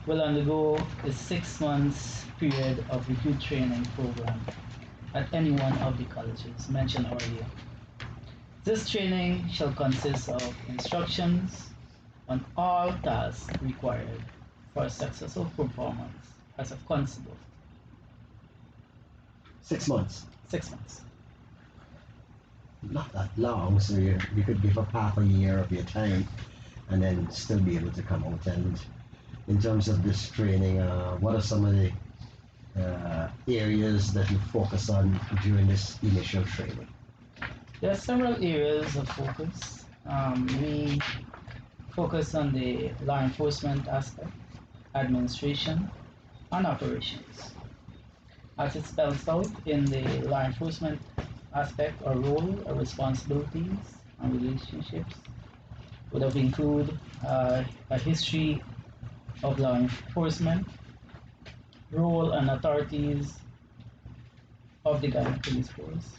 will undergo a 6 months period of recruit training program at any one of the colleges mentioned earlier. This training shall consist of instructions on all tasks required for successful performance as a constable. 6 months. 6 months. Not that long, so you could give up half a year of your time and then still be able to come out. And in terms of this training, what are some of the areas that you focus on during this initial training? There are several areas of focus. We focus on the law enforcement aspect, administration, and operations. As it spells out in the law enforcement aspect, our role, our responsibilities, and relationships would have include a history of law enforcement, role and authorities of the Ghana Police Force,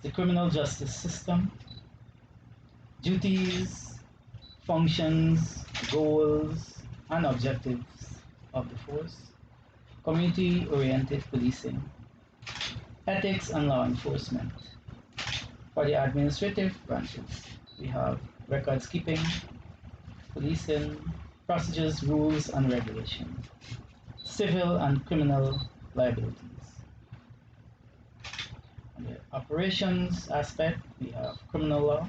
the criminal justice system, duties, functions, goals, and objectives of the force, community-oriented policing, ethics and law enforcement. For the administrative branches, we have records keeping, policing, procedures, rules, and regulations, civil and criminal liabilities. On the operations aspect, we have criminal law,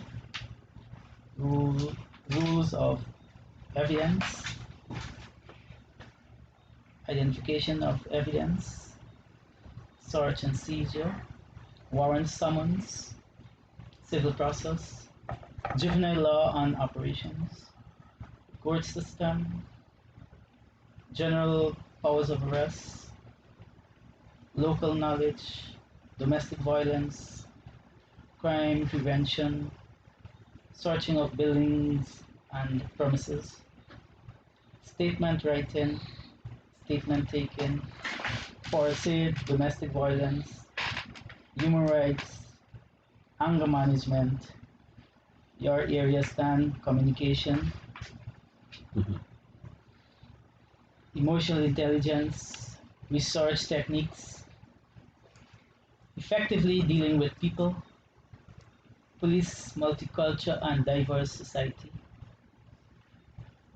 rules of evidence, identification of evidence, search and seizure, warrant summons, civil process, juvenile law and operations, court system, general powers of arrest, local knowledge, domestic violence, crime prevention, searching of buildings and premises, statement writing, statement taking, forced domestic violence, human rights, anger management, your area stand communication, emotional intelligence, research techniques, effectively dealing with people, police multicultural and diverse society,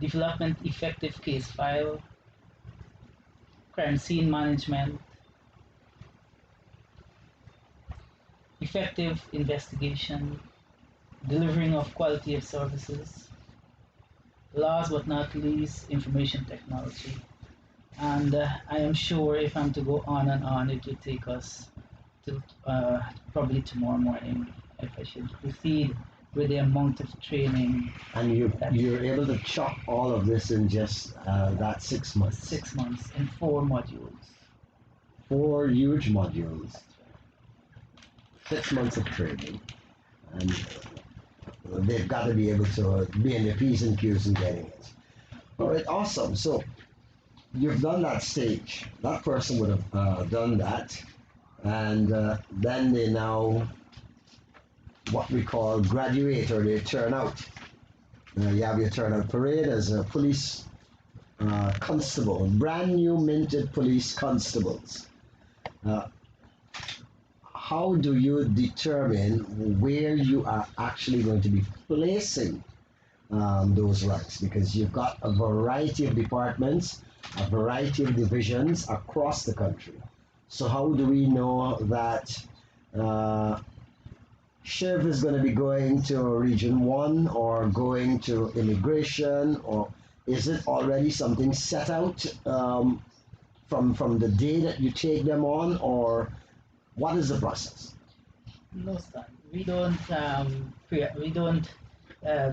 development effective case file, crime scene management, effective investigation, delivering of quality of services, last but not least, information technology. And I am sure if I'm to go on and on, it will take us to probably tomorrow morning if I should proceed with the amount of training. And you're able to chop all of this in just that 6 months. 6 months in 4 modules. 4 huge modules. 6 months of training. And they've got to be able to be in their P's and Q's and getting it. All right, awesome. So you've done that stage. That person would have done that. And then they now, what we call graduate, or they turn out. You have your turnout parade as a police constable, brand new minted police constables. How do you determine where you are actually going to be placing those ranks? Because you've got a variety of departments, a variety of divisions across the country. So how do we know that Shiv is going to be going to Region 1 or going to immigration, or is it already something set out from the day that you take them on, or what is the process? No, son. We don't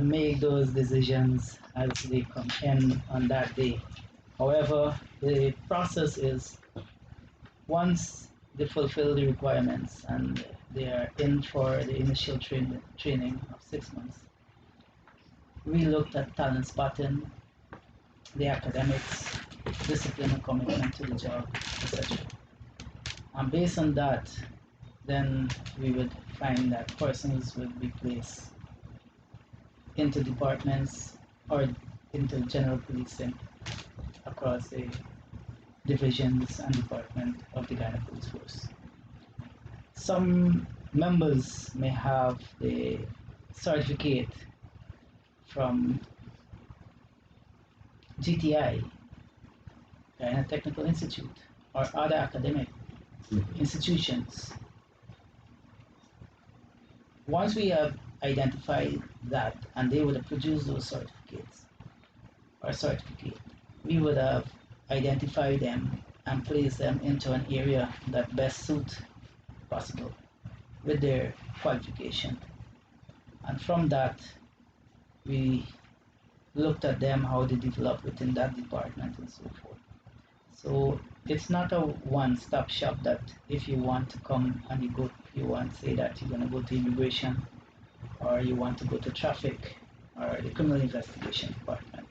make those decisions as they come in on that day. However, the process is once they fulfill the requirements and they are in for the initial training of 6 months, we looked at talent spotting, the academics, discipline and commitment to the job, etc. And based on that, then we would find that persons would be placed into departments or into general policing across the divisions and department of the Ghana Police Force. Some members may have the certificate from GTI, Ghana Technical Institute, or other academic institutions. Once we have identified that and they would have produced those certificates or certificate, we would have identified them and placed them into an area that best suit possible with their qualification. And from that, we looked at them, how they developed within that department and so forth. So it's not a one-stop shop that if you want to come and you want to say that you're going to go to immigration or you want to go to traffic or the criminal investigation department.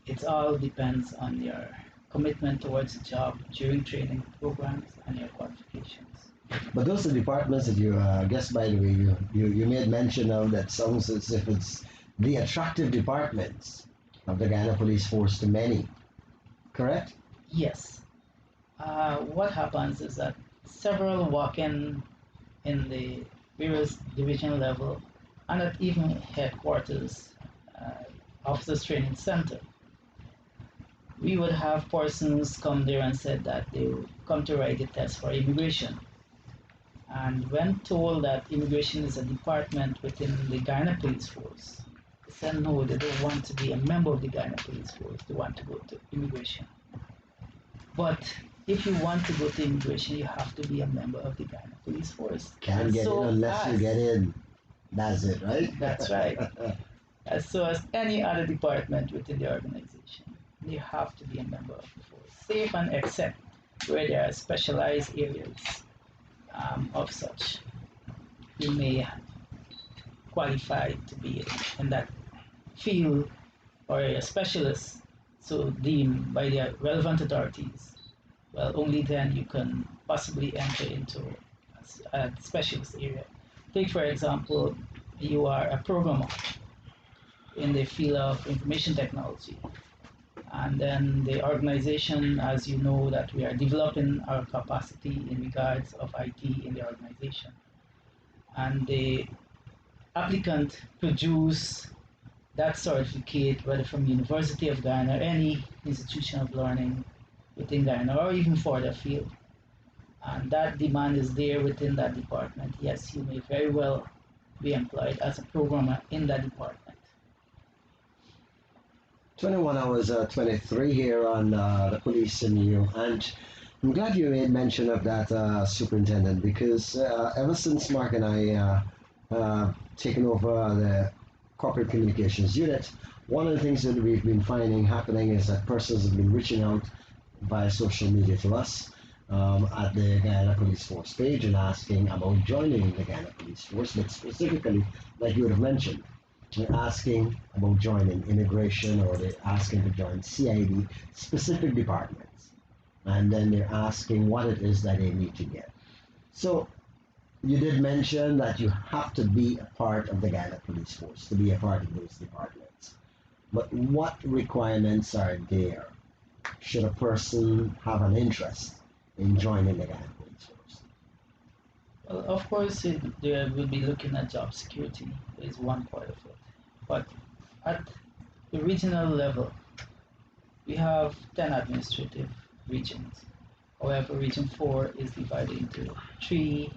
It all depends on your commitment towards the job during training programs and your qualifications. But those are departments that you, I guess, by the way, you made mention of that sounds as if it's the attractive departments of the Ghana Police Force to many, correct? Yes. What happens is that several walk in the various division level and at even headquarters, officers training center. We would have persons come there and said that they would come to write the test for immigration. And when told that immigration is a department within the Ghana Police Force, they said no, they don't want to be a member of the Ghana Police Force, they want to go to immigration. But if you want to go to immigration, you have to be a member of the Ghana Police Force. Can't get in unless you get in. That's it, right? That's right. As so as any other department within the organization, you have to be a member of the force, save and except where there are specialized areas of such. You may qualify to be in that field or a specialist, so deemed by the relevant authorities. Well, only then you can possibly enter into a specialist area. Take, for example, you are a programmer in the field of information technology. And then the organization, as you know, that we are developing our capacity in regards of IT in the organization. And the applicant produce that certificate, whether from University of Ghana or any institution of learning within Ghana or even further field. And that demand is there within that department. Yes, you may very well be employed as a programmer in that department. 21 hours 23 here on the police in you, and I'm glad you made mention of that, superintendent, because ever since Mark and I taken over the corporate communications unit, one of the things that we've been finding happening is that persons have been reaching out via social media to us at the Guyana Police Force page and asking about joining the Guyana Police Force, but specifically, like you would have mentioned, they're asking about joining immigration or they're asking to join CID specific departments. And then they're asking what it is that they need to get. So you did mention that you have to be a part of the Ghana Police Force to be a part of those departments. But what requirements are there should a person have an interest in joining the Ghana Police Force? Well, of course, they will be looking at job security is one part of it. But at the regional level, we have 10 administrative regions. However, Region 4 is divided into 3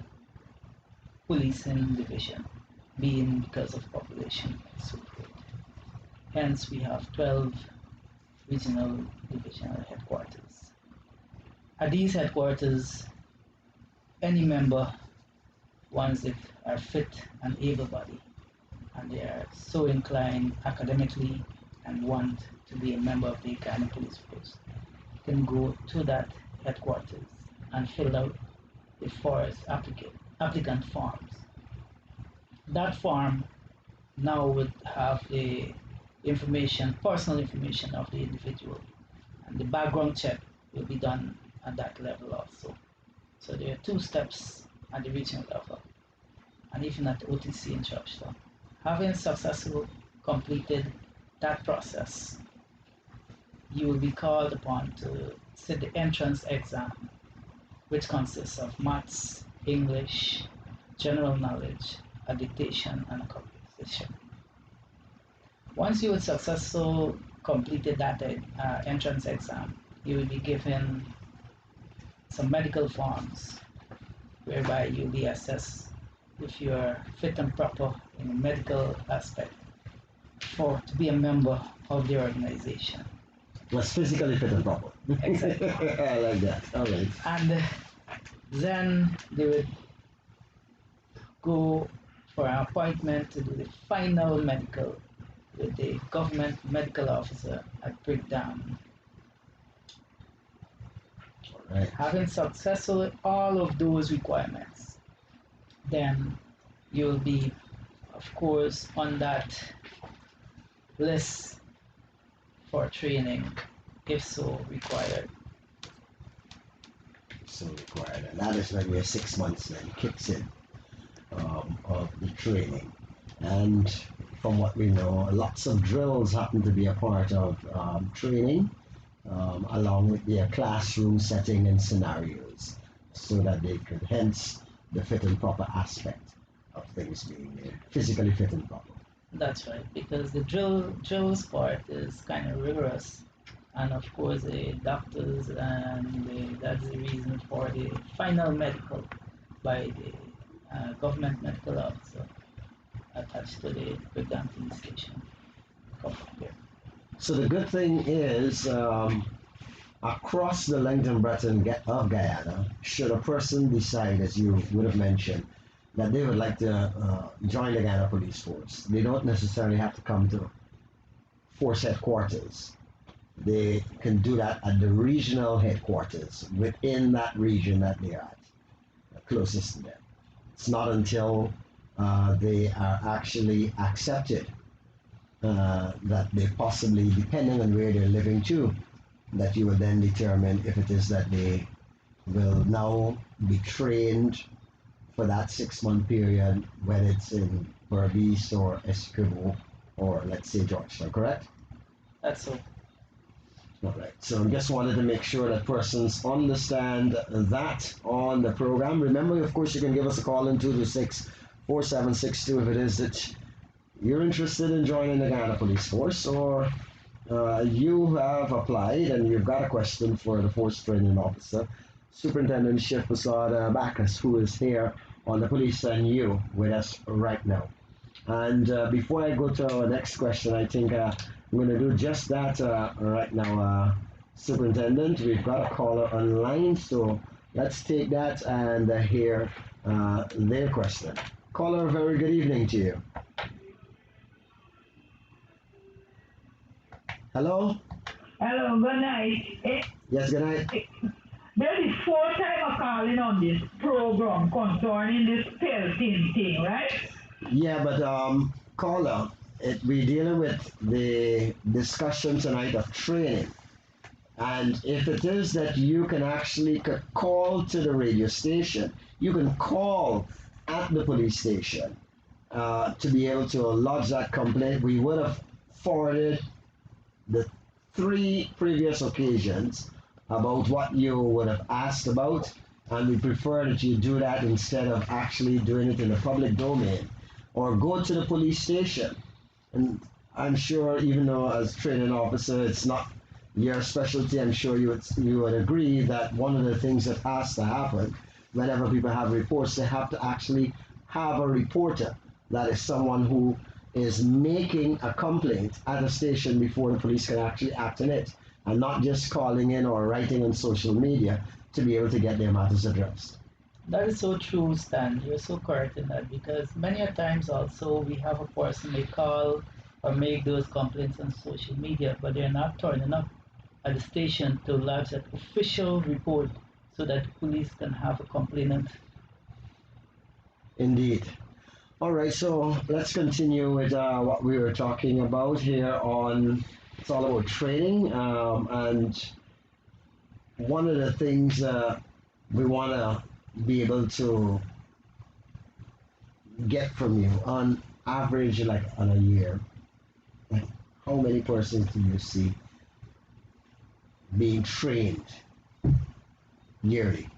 policing divisions, being because of population and so forth. Hence, we have 12 regional divisional headquarters. At these headquarters, any member, ones that are fit and able-bodied, and they are so inclined academically and want to be a member of the Ghana Police Force, can go to that headquarters and fill out the forest applicant forms. That form now would have the information, personal information of the individual, and the background check will be done at that level also. So there are 2 steps at the regional level, and even at OTC in Georgetown. Having successfully completed that process, you will be called upon to sit the entrance exam, which consists of maths, English, general knowledge, a dictation, and a composition. Once you have successfully completed that entrance exam, you will be given some medical forms whereby you'll be assessed if you're fit and proper in a medical aspect for to be a member of the organization. Was physically fit and proper. Exactly. I like that. All right. And then they would go for an appointment to do the final medical with the government medical officer at breakdown. All right. Having successfully all of those requirements, then you'll be, of course, on that list for training, if so required. So required, and that is when your 6 months then kicks in of the training. And from what we know, lots of drills happen to be a part of training, along with their classroom setting and scenarios, so that they could hence the fit and proper aspect of things being physically fit and proper. That's right, because the drills part is kind of rigorous, and of course the doctors that's the reason for the final medical by the government medical officer attached to the breakdown police station. Here. So the good thing is, across the length and breadth of Guyana, should a person decide, as you would have mentioned, that they would like to join the Guyana Police Force, they don't necessarily have to come to force headquarters. They can do that at the regional headquarters within that region that they're at, closest to them. It's not until they are actually accepted that they possibly, depending on where they're living to, that you will then determine if it is that they will now be trained for that 6 month period, whether it's in Berbice or Essequibo or let's say Georgetown, correct? That's so. All right. So I just wanted to make sure that persons understand that on the program. Remember, of course, you can give us a call in 226-4762 if it is that you're interested in joining the Guyana Police Force, or you have applied and you've got a question for the Force Training Officer, Superintendent Shivpersaud Bacchus, who is here on the Police and You with us right now. And before I go to our next question, I think I'm going to do just that right now, Superintendent. We've got a caller online, so let's take that and hear their question. Caller, very good evening to you. Hello? Hello, good night. Yes, good night. There is 4 times calling on this program concerning this pelting thing, right? Yeah, but caller, we're dealing with the discussion tonight of training. And if it is that you can actually call to the radio station, you can call at the police station to be able to lodge that complaint. We would have forwarded the 3 previous occasions about what you would have asked about, and we prefer that you do that instead of actually doing it in the public domain, or go to the police station. And I'm sure, even though as training officer it's not your specialty, I'm sure you would agree that one of the things that has to happen whenever people have reports, they have to actually have a reporter, that is someone who is making a complaint at a station before the police can actually act on it, and not just calling in or writing on social media to be able to get their matters addressed. That is so true, Stan. You're so correct in that, because many a times also we have a person may call or make those complaints on social media, but they're not turning up at the station to lodge an official report so that the police can have a complainant. Indeed. All right, so let's continue with what we were talking about here on, it's all about training, and one of the things we want to be able to get from you on average, like on a year, like how many persons do you see being trained yearly?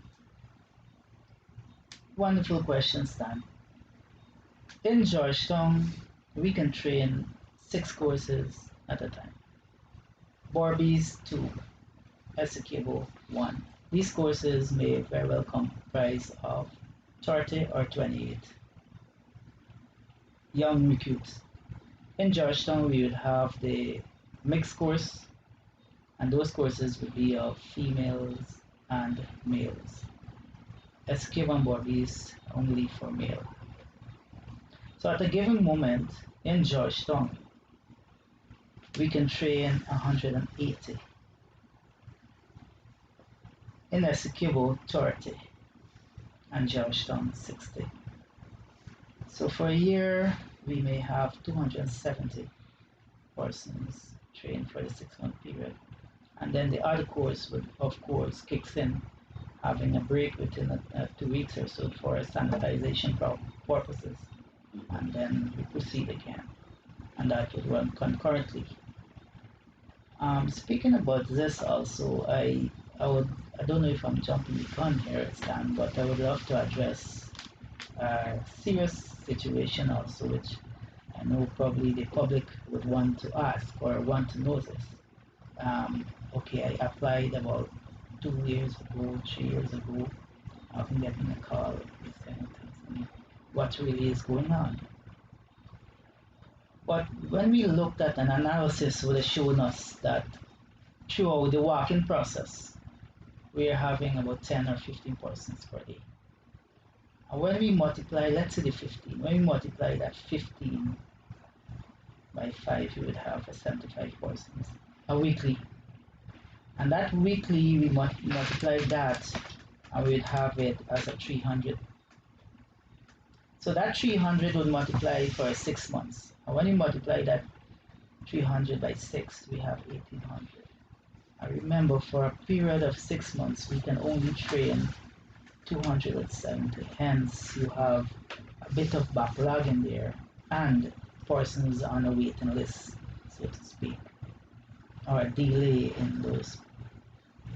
Wonderful question, Stan. In Georgetown, we can train 6 courses at a time. Borbies 2, Essequibo 1. These courses may very well comprise of 30 or 28 young recruits. In Georgetown, we would have the mixed course, and those courses would be of females and males. Escape and Borbies only for male. So at a given moment in Georgetown, we can train 180. In Essequibo, 30, and Georgetown, 60. So for a year, we may have 270 persons trained for the 6 month period. And then the other course would, of course, kicks in, having a break within 2 weeks or so for sanitization purposes. And then we proceed again. And that would run concurrently. Speaking about this also, I don't know if I'm jumping the gun here, Stan, but I would love to address a serious situation also, which I know probably the public would want to ask or want to notice. Okay, I applied about 2 years ago, 3 years ago. I've been getting a call, these kind of things. I mean, what really is going on? But when we looked at an analysis, would have shown us that throughout the walk-in process, we are having about 10 or 15 persons per day. And when we multiply, let's say the 15, when we multiply that 15 by 5, you would have a 75 persons a weekly. And that weekly, we multiply that, and we'd have it as a 300. So that 300 would multiply for 6 months. And when you multiply that 300 by 6, we have 1800. I remember for a period of 6 months, we can only train 270. Hence, you have a bit of backlog in there and persons on a waiting list, so to speak, or a delay in those.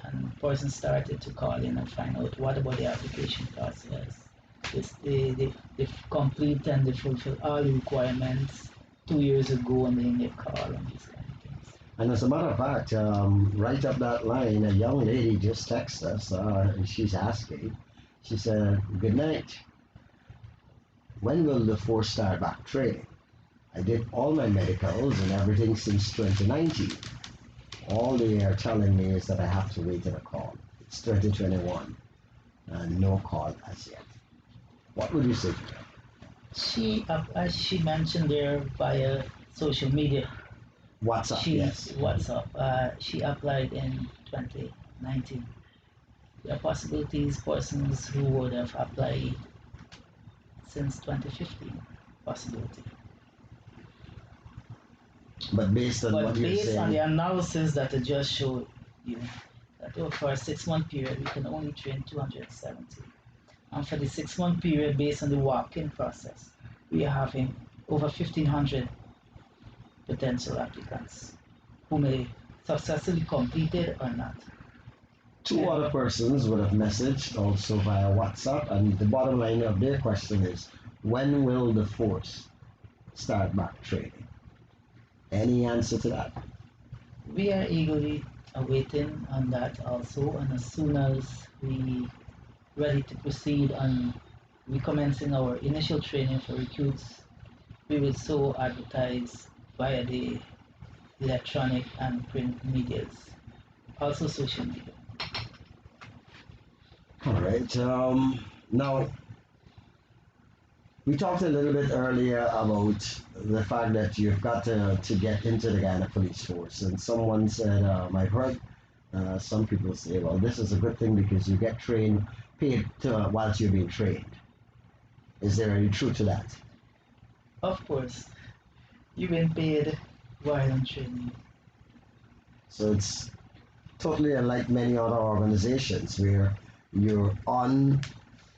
And persons started to call in and find out what about the application process. They complete and they fulfill all the requirements 2 years ago, and then they call and these kind of things. And as a matter of fact, right up that line, a young lady just texted us. She's asking, she said, "Good night. When will the force start back training? I did all my medicals and everything since 2019. All they are telling me is that I have to wait in a call. It's 2021 and no call as yet." What would you say to her? As she mentioned there via social media, WhatsApp, yes. she applied in 2019. There are possibilities persons who would have applied since 2015, possibility. But based on But what you're based on the saying, analysis that I just showed you, that for a 6 month period we can only train 270. And for the 6 month period, based on the walk-in process, we are having over 1,500 potential applicants who may successfully complete it or not. two other persons would have messaged also via WhatsApp, and the bottom line of their question is, when will the force start back training? Any answer to that? We are eagerly awaiting on that also, and as soon as we ready to proceed on recommencing our initial training for recruits, we will so advertise via the electronic and print medias, also social media. All right. Now, we talked a little bit earlier about the fact that you've got to get into the Ghana Police Force, and someone said, I've heard some people say, well, this is a good thing because you get paid whilst you're being trained. Is there any truth to that? Of course, you've been paid while in training. So it's totally unlike many other organizations where you're on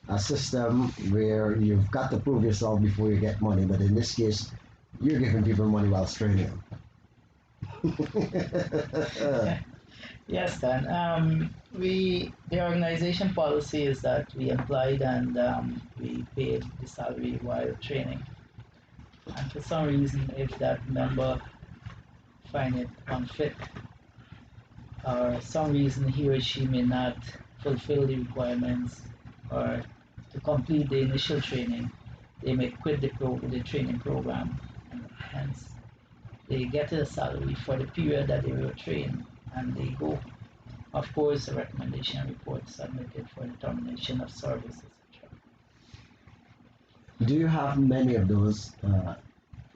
a system where you've got to prove yourself before you get money, but in this case, you're giving people money while training them. Yes, Dan. The organization policy is that we employed and we paid the salary while training. And for some reason, if that member find it unfit, or some reason he or she may not fulfill the requirements or to complete the initial training, they may quit the training program, and hence they get a salary for the period that they were trained, and they go. Of course, a recommendation report submitted for determination of service, etc. Do you have many of those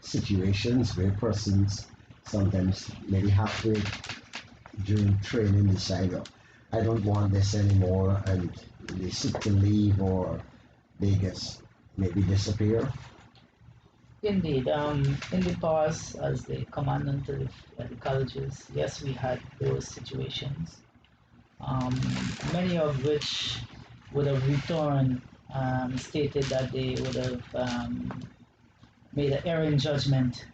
situations where persons sometimes maybe halfway during training decide, "Oh, I don't want this anymore," and they seek to leave or they just maybe disappear? Indeed, in the past, as the commandant of the colleges, yes, we had those situations, many of which would have returned, stated that they would have made an error in judgment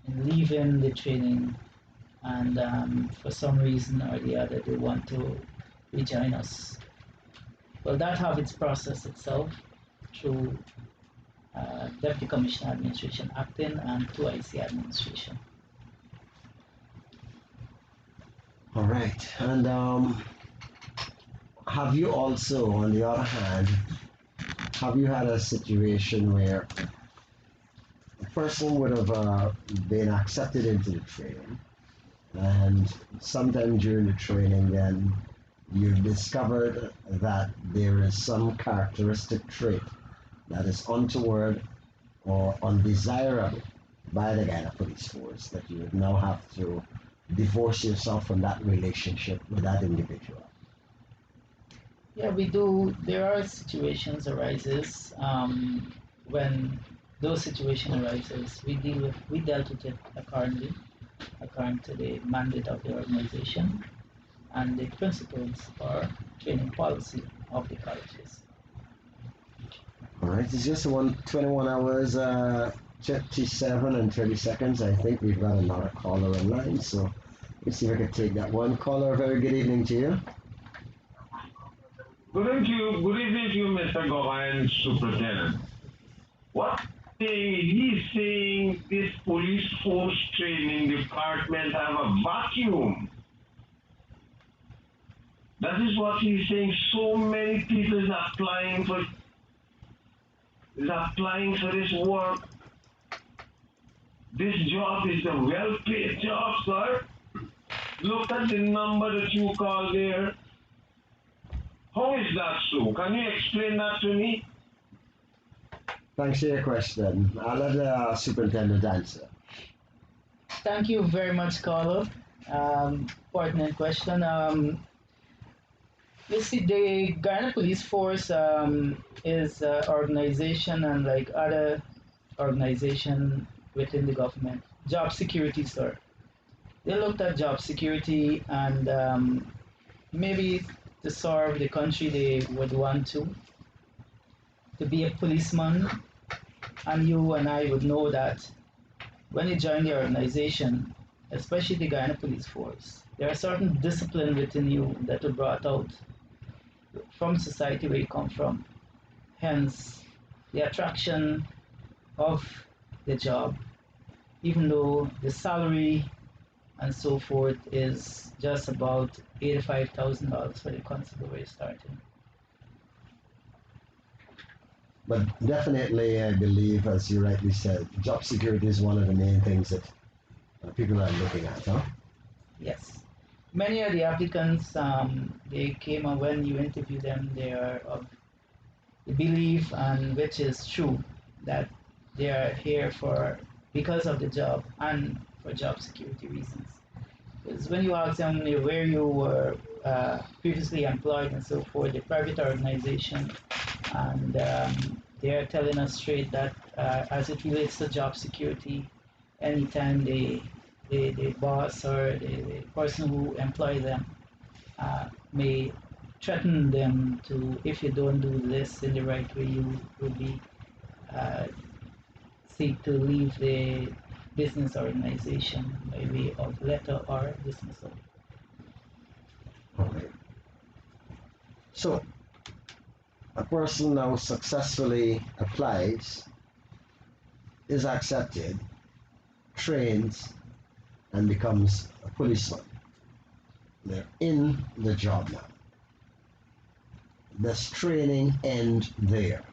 in leaving the training, and for some reason or the other, they want to rejoin us. Well, that have its process itself through Deputy Commissioner Administration acting and 2IC administration. All right. And have you also, on the other hand, have you had a situation where a person would have been accepted into the training, and sometime during the training, then you've discovered that there is some characteristic trait that is untoward or undesirable by the Ghana Police Force that you would now have to divorce yourself from that relationship with that individual? Yeah, we do. There are situations arises when those situation arises. We dealt with it according to the mandate of the organization and the principles or training policy of the colleges. All right, it's just 21 hours, 57 and 30 seconds. I think we've got another caller online, so let's see if I can take that one. Caller, very good evening to you. Good evening to you, Mr. Gouveia and Superintendent. What he's saying this police force training department have a vacuum. That is what he's saying. So many people is applying for this work. This job is a well-paid job, sir. Look at the number that you call there. How is that so? Can you explain that to me? Thanks for your question. I'll let the superintendent answer. Thank you very much, caller. Pertinent question. You see, the Ghana Police Force is an organization, and like other organization within the government, job security, sir. They looked at job security and maybe to serve the country they would want to be a policeman. And you and I would know that when you join the organization, especially the Guyana Police Force, there are certain discipline within you that are brought out from society where you come from. Hence, the attraction of the job, even though the salary and so forth is just about $85,000 for the constable where you're starting. But definitely, I believe, as you rightly said, job security is one of the main things that people are looking at, huh? Yes. Many of the applicants, they came and when you interview them, they are of the belief, and which is true, that they are here because of the job and for job security reasons. Because when you ask them where you were previously employed and so forth, the private organization, and they are telling us straight that as it relates to job security, anytime the boss or the person who employ them may threaten them to, if you don't do this in the right way, you will be seek to leave the business organization by way of letter or dismissal. So a person now successfully applies, is accepted, trains, and becomes a policeman. They're in the job now. Does training end there?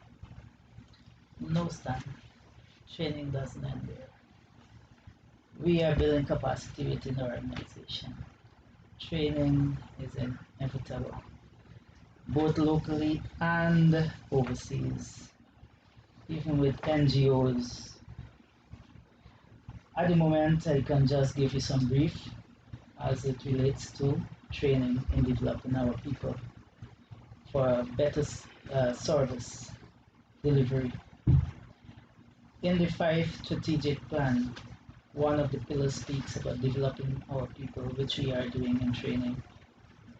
No, Stan. Training doesn't end there. We are building capacity within the organization. Training is inevitable, both locally and overseas, even with NGOs. At the moment, I can just give you some brief as it relates to training in developing our people for better service delivery. In the 5 strategic plan, one of the pillars speaks about developing our people, which we are doing in training.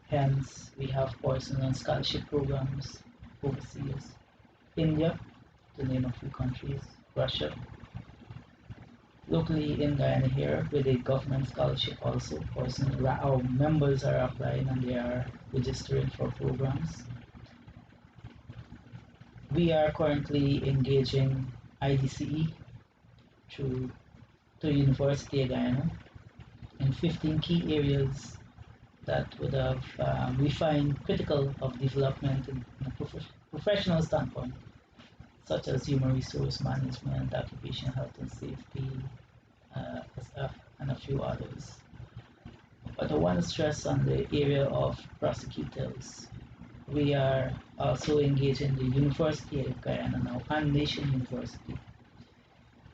Hence, we have personal and scholarship programs overseas. India, to name a few countries, Russia. Locally in Guyana here, with a government scholarship also, personally, our members are applying and they are registering for programs. We are currently engaging IDCE through the University of Guyana in 15 key areas that would have we find critical of development in a professional standpoint, such as human resource management, occupational health and safety, and a few others. But I want to stress on the area of prosecutors. We are also engaging the University of Guyana now and Nation University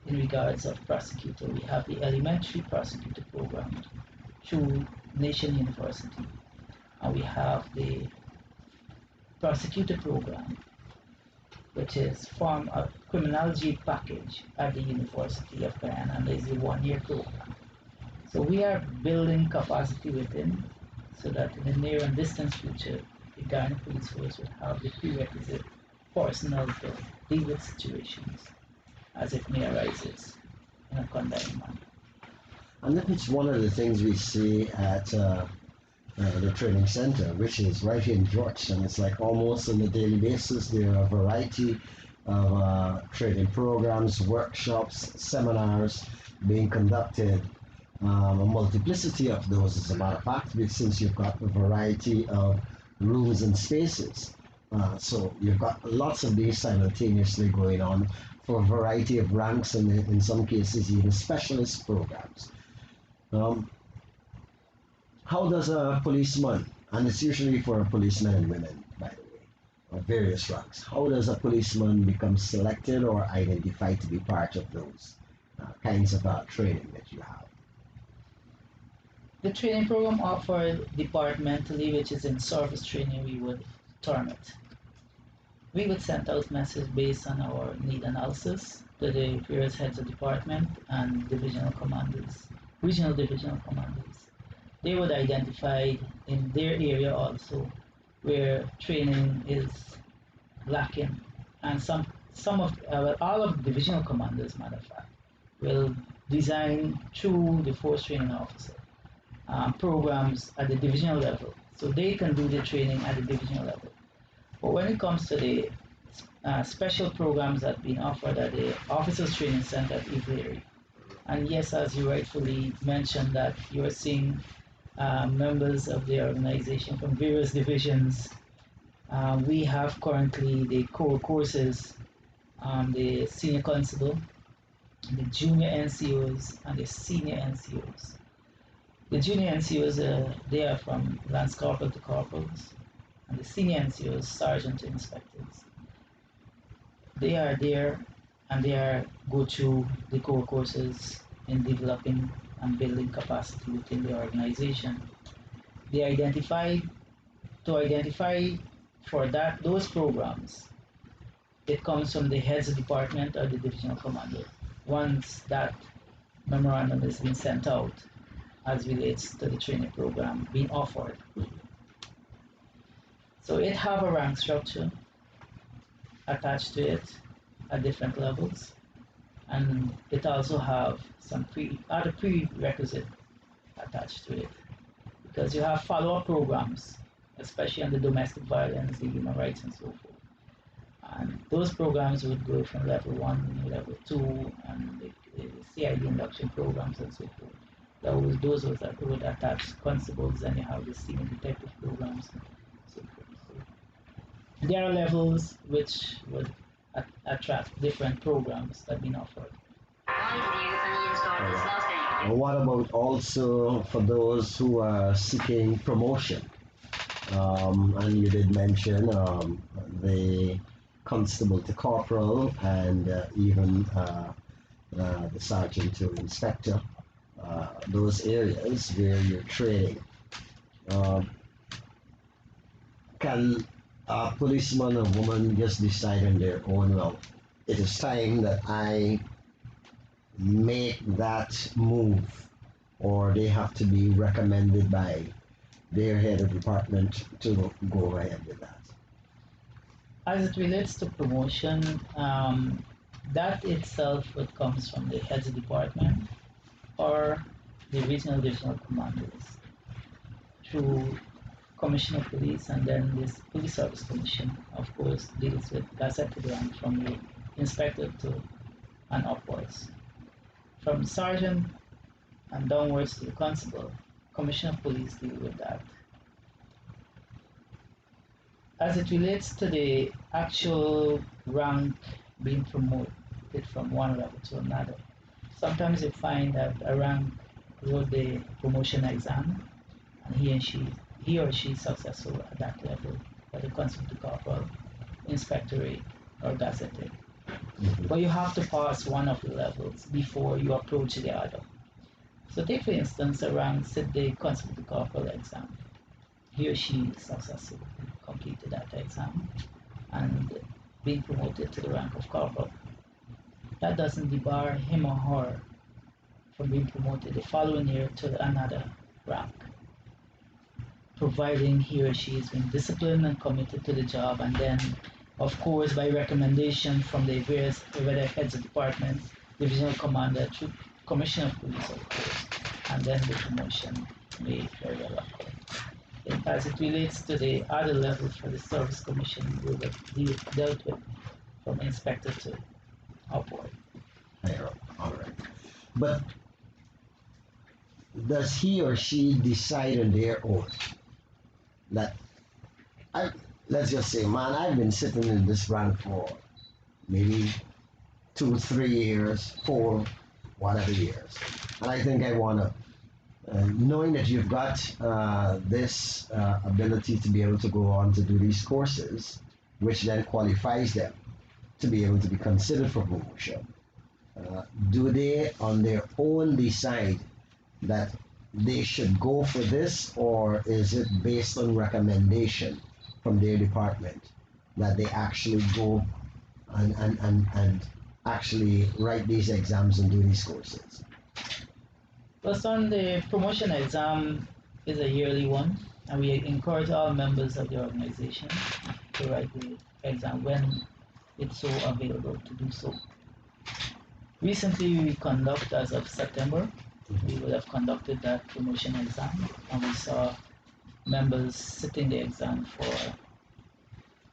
in regards of prosecutor. We have the elementary prosecutor program through Nation University, and we have the prosecutor program, which is from a criminology package at the University of Guyana, and is a 1-year program. So we are building capacity within, so that in the near and distant future, the Guyana Police Force will have the prerequisite personnel to deal with situations as it may arise in a conduct manner. And that is one of the things we see at the training center, which is right here in Georgetown. It's like almost on a daily basis there are a variety of training programs, workshops, seminars being conducted, a multiplicity of those as a matter of fact, since you've got a variety of rooms and spaces. So you've got lots of these simultaneously going on for a variety of ranks and in some cases even specialist programs. How does a policeman, and it's usually for policemen and women, by the way, of various ranks, how does a policeman become selected or identified to be part of those kinds of training that you have? The training program offered departmentally, which is in service training, we would term it. We would send out messages based on our need analysis to the various heads of department and divisional commanders, regional divisional commanders. They would identify in their area also where training is lacking, and all of the divisional commanders, matter of fact, will design through the force training officer programs at the divisional level, so they can do the training at the divisional level. But when it comes to the special programs that have been offered at the Officers Training Center at Gouveia, and yes, as you rightfully mentioned, that you are seeing members of the organization from various divisions. We have currently the core courses, the senior constable, the junior NCOs, and the senior NCOs. The junior NCOs, they are from Lance Corporal to Corporals, and the senior NCOs, Sergeant to Inspectors. They are there and they go through the core courses in developing and building capacity within the organization. They identify for those programs, it comes from the heads of department or the divisional commander. Once that memorandum has been sent out as relates to the training program being offered. So it have a rank structure attached to it at different levels, and it also have some other prerequisite attached to it, because you have follow-up programs especially on the domestic violence, the human rights, and so forth. And those programs would go from level 1, level 2, and the CID induction programs and so forth. Those would attach constables, and you have the senior detective programs and so forth. So there are levels which would attract different programs that have been offered. And what about also for those who are seeking promotion? And you did mention the constable to corporal and even the sergeant to inspector, those areas where you're training. Can a policeman or woman just decide on their own, well, it is time that I make that move, or they have to be recommended by their head of department to go ahead with that? As it relates to promotion, that itself would comes from the heads of department or the regional divisional commanders through commission of police, and then this police service commission, of course, deals with gazetted rank from the inspector to and upwards. From sergeant and downwards to the constable, commission of police deal with that. As it relates to the actual rank being promoted from one level to another, sometimes you find that a rank wrote the promotion exam and he or she is successful at that level, whether constable to corporal, inspectorate, or gazetted. But you have to pass one of the levels before you approach the other. So take for instance a rank sit the constable to corporal exam. He or she successfully completed that exam and being promoted to the rank of corporal. That doesn't debar him or her from being promoted the following year to another rank, providing he or she has been disciplined and committed to the job, and then, of course, by recommendation from the various whether heads of departments, divisional commander, through commissioner of police, of course, and then the promotion may very well occur. As it relates to the other levels for the service commission, we will be dealt with from inspector to upward. All right. But does he or she decide on their own that let's just say, man, I've been sitting in this rank for maybe 2, 3 years, 4, whatever years, and I think I want to, knowing that you've got this ability to be able to go on to do these courses, which then qualifies them to be able to be considered for promotion, do they on their own decide that they should go for this, or is it based on recommendation from their department that they actually go and actually write these exams and do these courses? First on the promotion exam is a yearly one, and we encourage all members of the organization to write the exam when it's so available to do so. Recently we conduct, as of September, we would have conducted that promotion exam, and we saw members sitting the exam for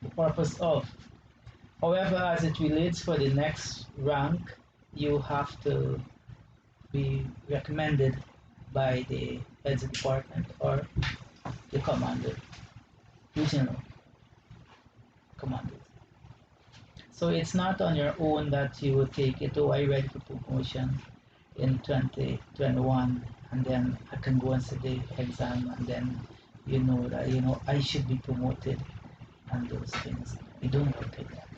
the purpose of. However, as it relates for the next rank, you have to be recommended by the heads of department or the commander, regional commanders. So it's not on your own that you will take it, oh, I ready for promotion in 2021, and then I can go and sit the exam, and then you know that I should be promoted and those things. You don't work like that.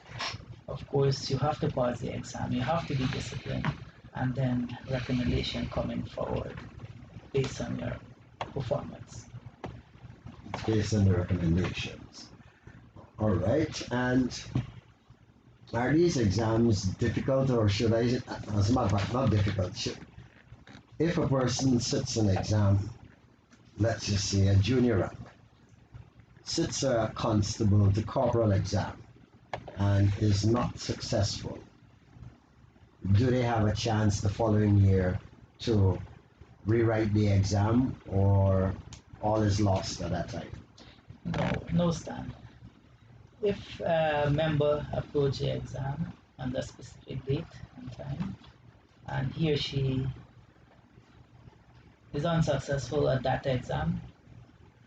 Of course, you have to pass the exam, you have to be disciplined, and then recommendation coming forward based on your performance. Based on the recommendations. All right, and are these exams difficult, or should I, as a matter of fact, not difficult, if a person sits an exam, let's just say a junior rank, sits a constable to corporal exam and is not successful, do they have a chance the following year to rewrite the exam, or all is lost at that time? No stand. If a member approaches the exam on the specific date and time, and he or she is unsuccessful at that exam,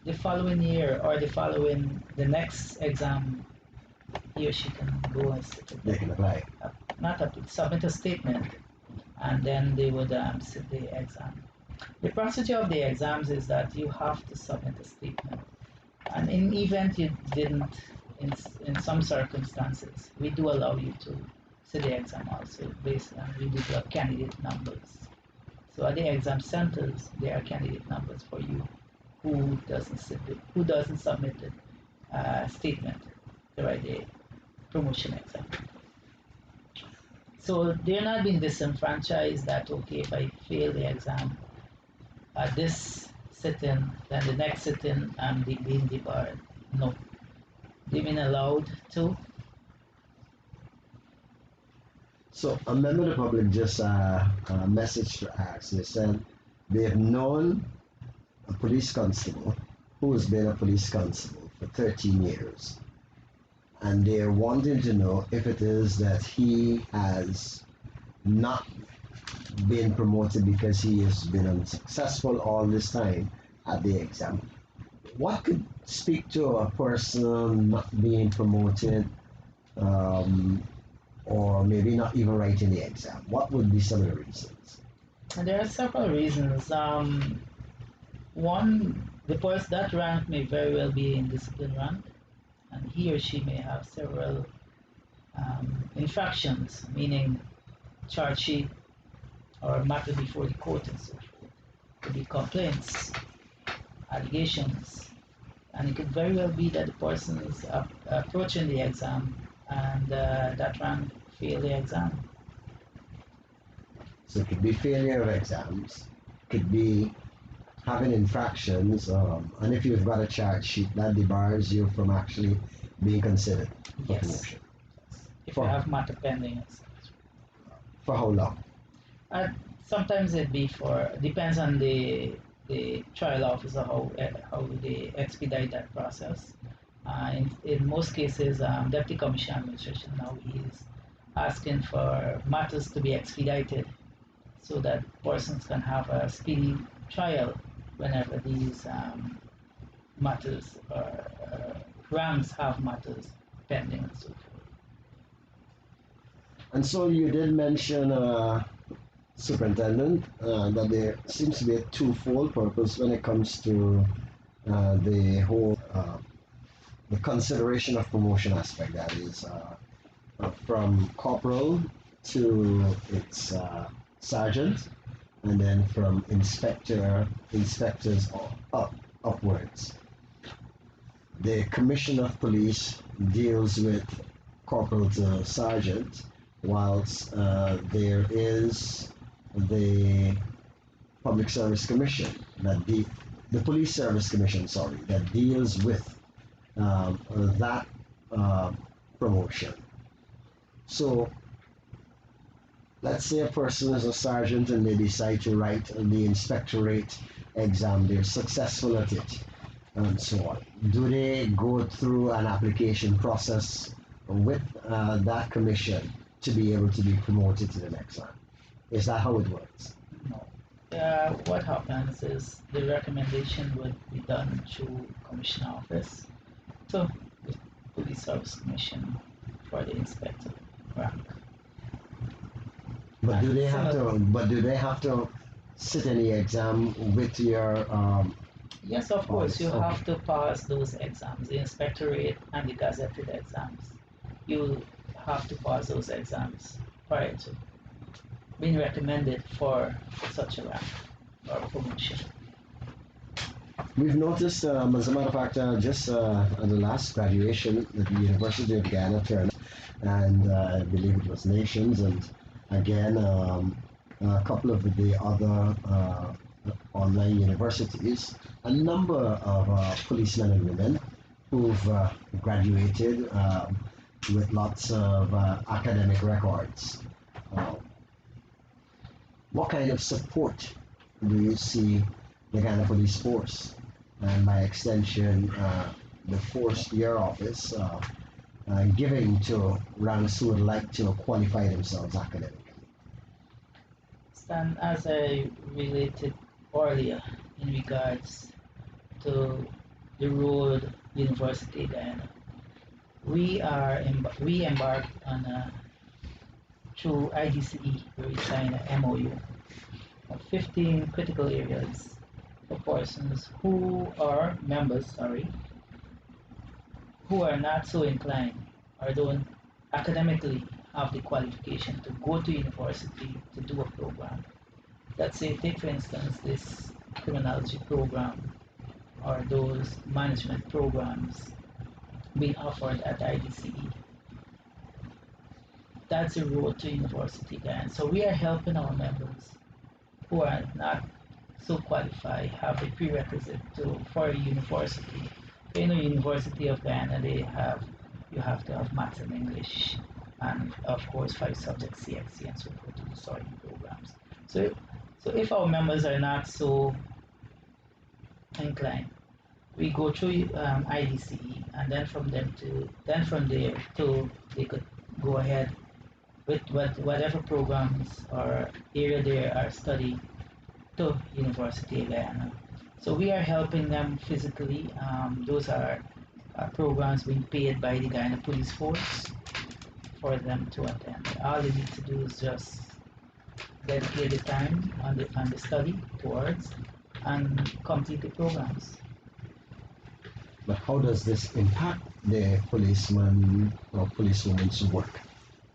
the following year or the next exam, he or she can go and They can apply. not up, submit a statement, and then they would sit the exam. The procedure of the exams is that you have to submit a statement, and in event you didn't, in some circumstances, we do allow you to sit the exam also based on we develop candidate numbers. So at the exam centers, there are candidate numbers for you who doesn't submit the statement to write the promotion exam. So they're not being disenfranchised that okay, if I fail the exam at this sit-in, then the next sit-in I'm being debarred. No, they've been allowed to. So a member of the public just messaged to ask. They said they've known a police constable who has been a police constable for 13 years, and they're wanting to know if it is that he has not been promoted because he has been unsuccessful all this time at the exam. What could speak to a person not being promoted, or maybe not even writing the exam? What would be some of the reasons? And there are several reasons. One, the person that rank may very well be in discipline rank, and he or she may have several infractions, meaning charge sheet or matter before the court and so forth. Could be complaints, allegations, and it could very well be that the person is approaching the exam and that rank failed the exam. So it could be failure of exams, could be having infractions, and if you've got a charge sheet, that debars you from actually being considered for Yes. promotion. If you have matter pending, etc. For how long? Sometimes it be for depends on the trial officer how they expedite that process. In most cases, Deputy Commissioner Administration now is asking for matters to be expedited so that persons can have a speedy trial whenever these matters or ranks have matters pending and so forth. And so you did mention, Superintendent, that there seems to be a twofold purpose when it comes to the whole the consideration of promotion aspect. That is from corporal to its sergeant, and then from inspectors upwards. The commissioner of police deals with corporal to sergeant, whilst there is the public service commission the police service commission, sorry, that deals with that promotion. So let's say a person is a sergeant and they decide to write the inspectorate exam, they're successful at it, and so on. Do they go through an application process with that commission to be able to be promoted to the next one? Is that how it works? No. What happens is the recommendation would be done through Commissioner Office to the Police Service Commission for the inspector rank. But do they have to sit in the exam with your Yes, of course, you have to pass those exams, the inspectorate and the gazetted exams. You have to pass those exams prior to being recommended for such a rank or promotion. We've noticed, as a matter of fact, just at the last graduation at the University of Ghana turned, and I believe it was Nations, and again a couple of the other online universities, a number of policemen and women who've graduated with lots of academic records. What kind of support do you see the Ghana Police Force, and by extension the force your office giving to ranks who would like to qualify themselves academically? Stan, as I related earlier in regards to the road University Guyana, we embarked on a through IDCE where we signed a MOU of 15 critical areas for persons who are members, who are not so inclined or don't academically have the qualification to go to university to do a program. Let's say, take for instance this criminology program or those management programs being offered at IDCE. That's a road to university, and so we are helping our members who are not so qualified have the prerequisite to for a university. In the University of Guyana, you have to have maths and English, and of course 5 subjects CXC and so forth to do certain programs. So if our members are not so inclined, we go through IDCE, and then from there to they could go ahead with whatever programs or area they are studying to University of Guyana. So we are helping them physically. Those are programs being paid by the Guyana Police Force for them to attend. All they need to do is just dedicate the time on the study towards and complete the programs. But how does this impact the policeman or policewoman's work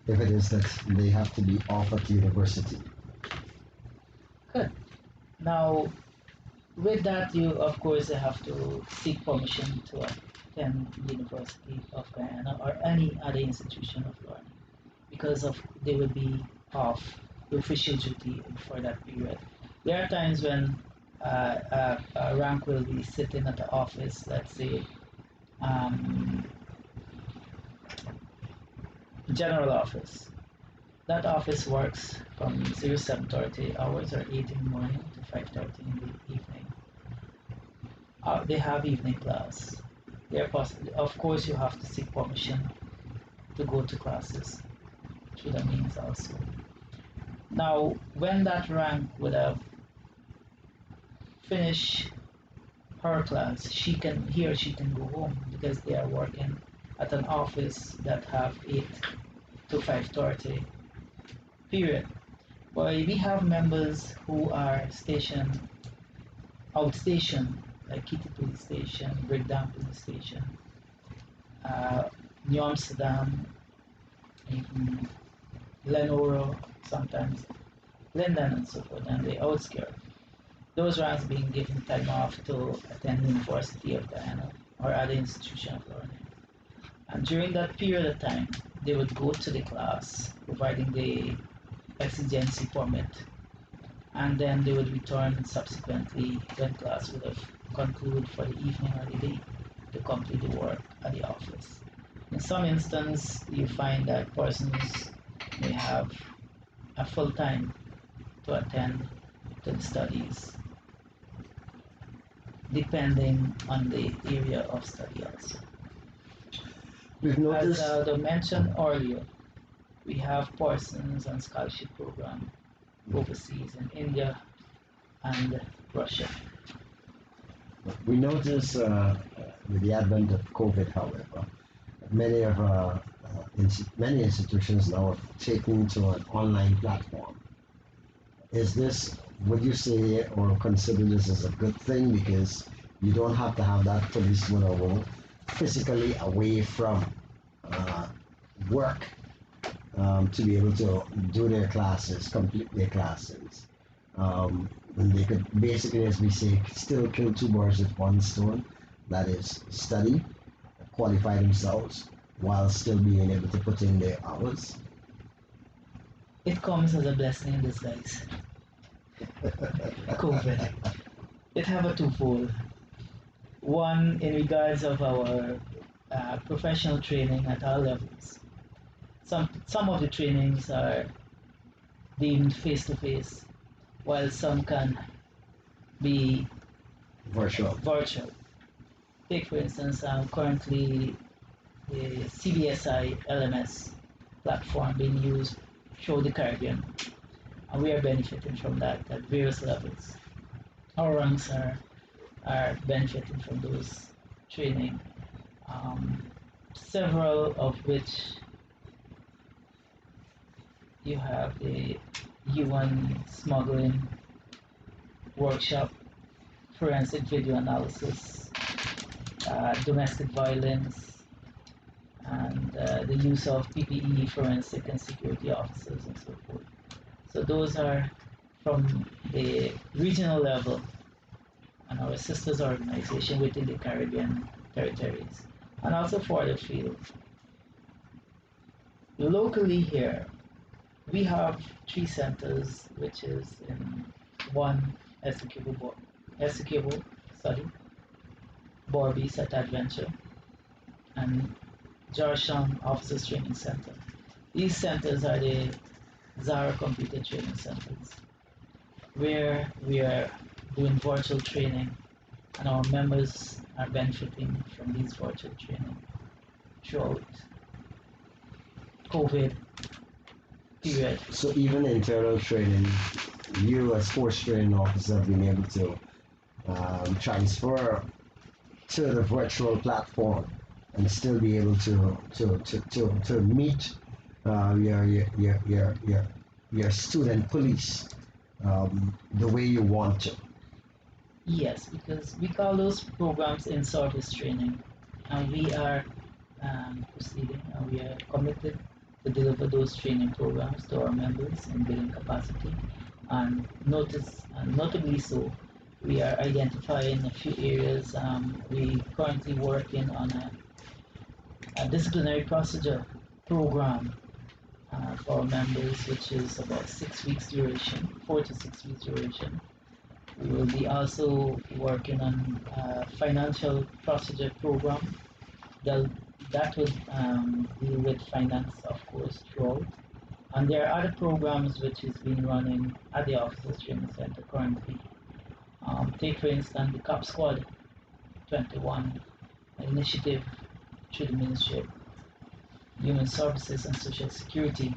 if it is that they have to be offered to university? Good. Now, with that, you of course have to seek permission to attend University of Guyana or any other institution of learning because of they will be off the official duty for that period. There are times when a rank will be sitting at the office, let's say um, general office. That office works from 07:30 hours or 8 in the morning to 5:30 in the evening. They have evening class. Of course, you have to seek permission to go to classes through the means also. Now, when that rank would have finished her class, he or she can go home because they are working at an office that have 8 to 5:30 period. But we have members who are stationed outstation, like Kitty Police Station, Breakdown Police Station, New Amsterdam, even Lenora, sometimes Linden and so forth, and the outskirts. Those ranks being given time off to attend University of Guyana or other institution of learning. And during that period of time, they would go to the class, providing the exigency permit, and then they would return subsequently when class would have concluded for the evening or the day to complete the work at the office. In some instances, you find that persons may have a full time to attend to the studies, depending on the area of study also. We've noticed. As I mentioned earlier, we have persons on scholarship program overseas in India and Russia. We notice with the advent of COVID, however, many of many institutions now are taking to an online platform. Is this, would you say or consider this as a good thing because you don't have to have that policeman or woman physically away from work to be able to do their classes, complete their classes? And they could basically, as we say, still kill two birds with one stone. That is, study, qualify themselves, while still being able to put in their hours. It comes as a blessing in disguise. COVID. It have a twofold. One in regards of our professional training at all levels. Some of the trainings are deemed face to face, while some can be Virtual. virtual. Take for instance, currently the CBSI LMS platform being used through the Caribbean, and we are benefiting from that at various levels. Our ranks are benefiting from those training, several of which you have the human smuggling workshop, forensic video analysis, domestic violence, and the use of PPE, forensic and security officers, and so forth. So those are from the regional level and our sisters organization within the Caribbean territories, and also for the field. Locally here, we have 3 centers, which is in one Essequibo, sorry, Borbies at Adventure, and Georgetown Officers Training Center. These centers are the Zara Computer Training Centers, where we are doing virtual training, and our members are benefiting from these virtual training throughout COVID period. So even internal training, you as force training officer have been able to transfer to the virtual platform and still be able to meet your student police the way you want to. Yes, because we call those programs in-service training, and we are proceeding, and we are committed to deliver those training programs to our members in building capacity. And notably so, we are identifying a few areas. We currently working on a disciplinary procedure program for our members, which is about 6 weeks duration, 4 to 6 weeks duration. We will be also working on a financial procedure program that would deal with finance, of course, throughout. And there are other programs which is being running at the Officers Training Center currently. Take for instance the COP Squad 21 initiative through the Ministry of Human Services and Social Security.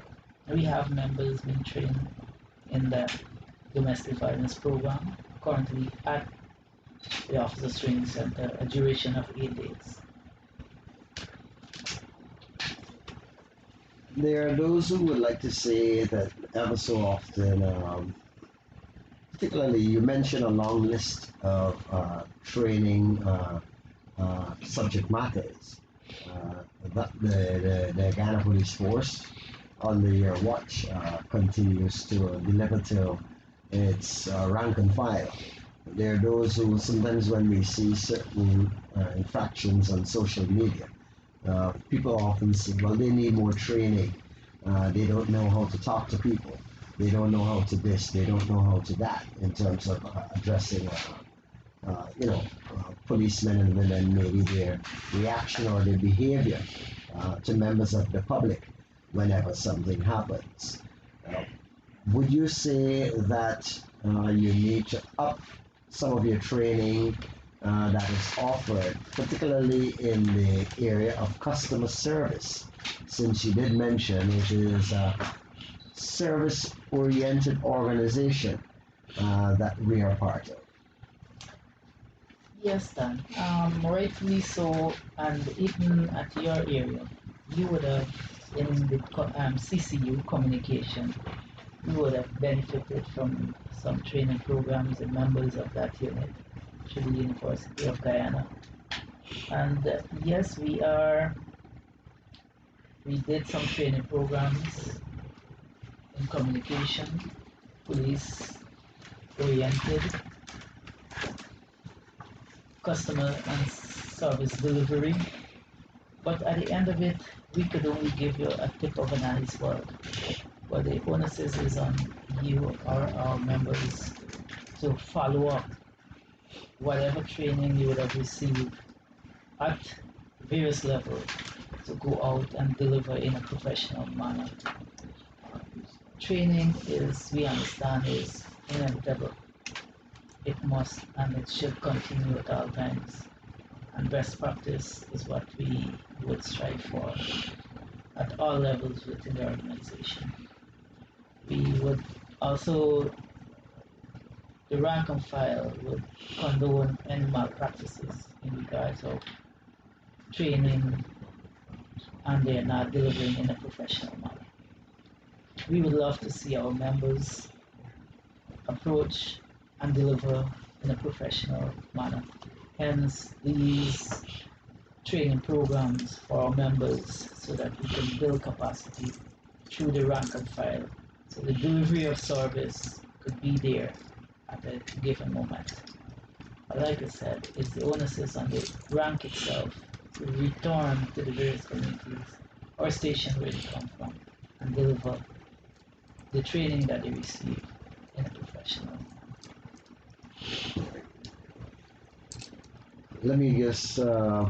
We have members being trained in the domestic violence program currently at the Officers Training Center, a duration of 8 days. There are those who would like to say that ever so often, particularly you mentioned a long list of training subject matters that the Ghana Police Force under your watch continues to deliver to its rank and file. There are those who sometimes when we see certain infractions on social media, people often say, well, they need more training. They don't know how to talk to people. They don't know how to this. They don't know how to that in terms of addressing, policemen and women, maybe their reaction or their behavior to members of the public whenever something happens. Would you say that you need to up some of your training that is offered, particularly in the area of customer service, since you did mention it is a service-oriented organization that we are part of? Yes, Dan. Rightfully so, and even at your area, you would have in the CCU communication, you would have benefited from some training programs and members of that unit through the University of Guyana. And yes, we did some training programs in communication, police oriented, customer and service delivery. But at the end of it, we could only give you a tip of an iceberg. But the onus is on you or our members to follow up whatever training you would have received at various levels to go out and deliver in a professional manner. Training is, we understand, is inevitable. It must and it should continue at all times. and best practice is what we would strive for at all levels within the organization. We would also, the rank and file would condone any malpractices in regards of training and they're not delivering in a professional manner. We would love to see our members approach and deliver in a professional manner. Hence, these training programs for our members so that we can build capacity through the rank and file. So the delivery of service could be there at a given moment. But like I said, it's the onus is on the rank itself to return to the various communities or station where they come from and deliver the training that they receive in a professional manner. Let me just well,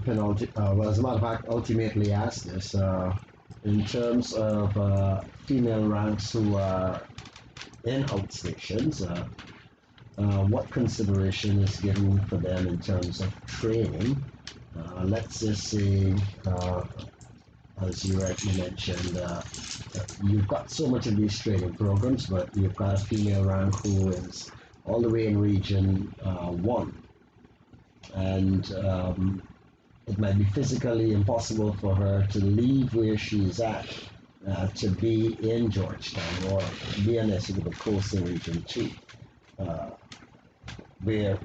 as a matter of fact, ultimately ask this in terms of female ranks who are in outstations. What consideration is given for them in terms of training? Let's just say, as you rightly mentioned, you've got so much of these training programs, but you've got a female rank who is all the way in Region 1. And it might be physically impossible for her to leave where she's at to be in Georgetown or be on a suitable coast in Region 2. Where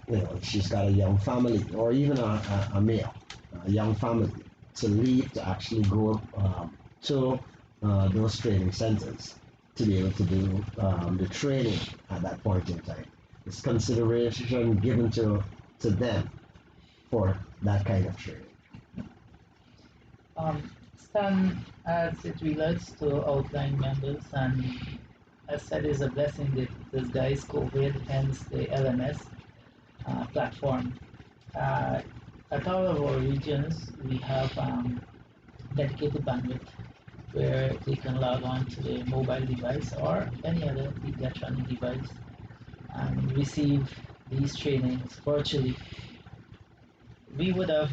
she's got a young family or even a male, a young family, to leave to actually go to those training centers to be able to do the training at that point in time. It's consideration given to them for that kind of training. Stan, as it relates to outline members, and as said, is a blessing that this guys COVID, hence the LMS platform. At all of our regions, we have dedicated bandwidth where they can log on to their mobile device or any other electronic device and receive these trainings virtually. We would have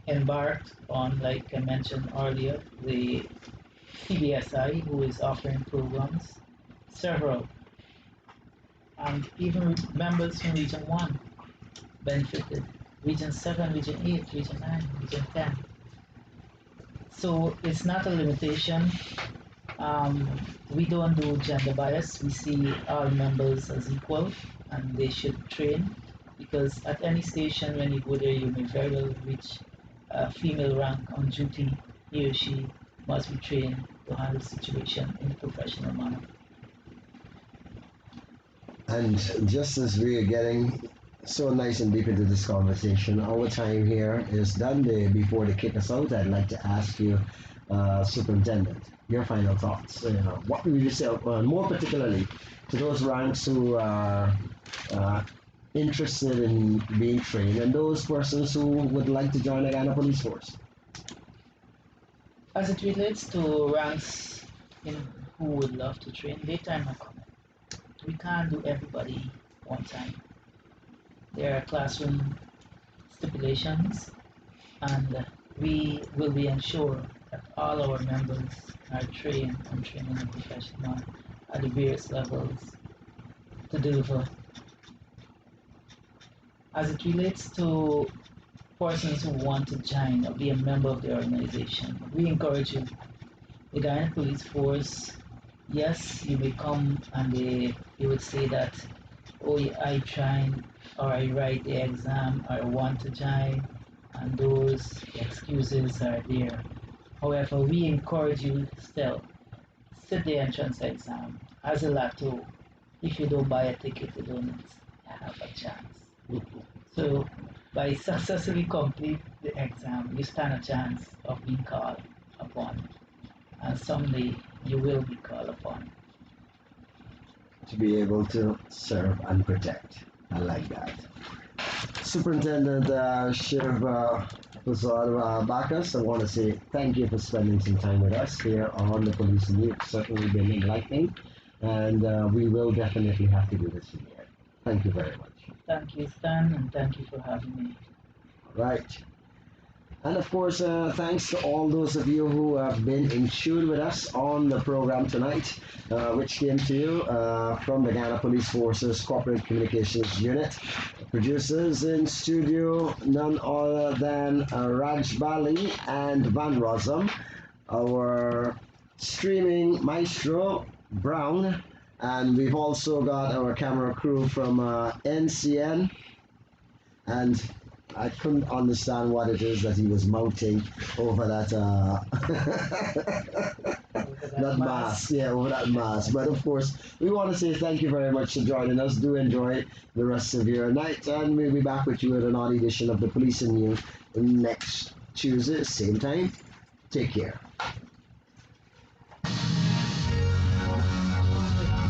embarked on, like I mentioned earlier, the CBSI, who is offering programs, several, and even members from Region 1 benefited, Region 7, Region 8, Region 9, Region 10. So it's not a limitation. We don't do gender bias. We see all members as equal and they should train, because at any station when you go there, you may very well reach a female rank on duty. He or she must be trained to handle the situation in a professional manner. And just as we are getting so nice and deep into this conversation, our time here is done. Before they kick us out, I'd like to ask you, Superintendent, your final thoughts. What would you say, more particularly to those ranks who are interested in being trained and those persons who would like to join the Ghana Police Force? As it relates to ranks in who would love to train, their time has come. We can't do everybody one time. There are classroom stipulations, and we will be ensured that all our members are trained and trained in a professional at the various levels to deliver. As it relates to persons who want to join or be a member of the organization, we encourage you. The Guyana Police Force, yes, you may come and you would say that, oh, I tried or I write the exam or I want to join, and those excuses are there. However, we encourage you still, sit the entrance exam as a Lato. If you don't buy a ticket, you don't have a chance. So by successfully complete the exam, you stand a chance of being called upon, and someday you will be called upon. To be able to serve and protect. I like that. Superintendent Shivpersaud Bacchus, I want to say thank you for spending some time with us here on the Police and You've certainly been enlightening, and we will definitely have to do this again. Thank you very much. Thank you, Stan, and thank you for having me. Right. And of course, thanks to all those of you who have been in tune with us on the program tonight, which came to you from the Ghana Police Force's Corporate Communications Unit. Producers in studio, none other than Raj Bali and Van Rossum. Our streaming maestro, Brown. And we've also got our camera crew from NCN. And I couldn't understand what it is that he was mounting over that that mask. Yeah, over that mask. But of course, we want to say thank you very much for joining us. Do enjoy the rest of your night, and we'll be back with you with another edition of the Police and You next Tuesday, same time. Take care.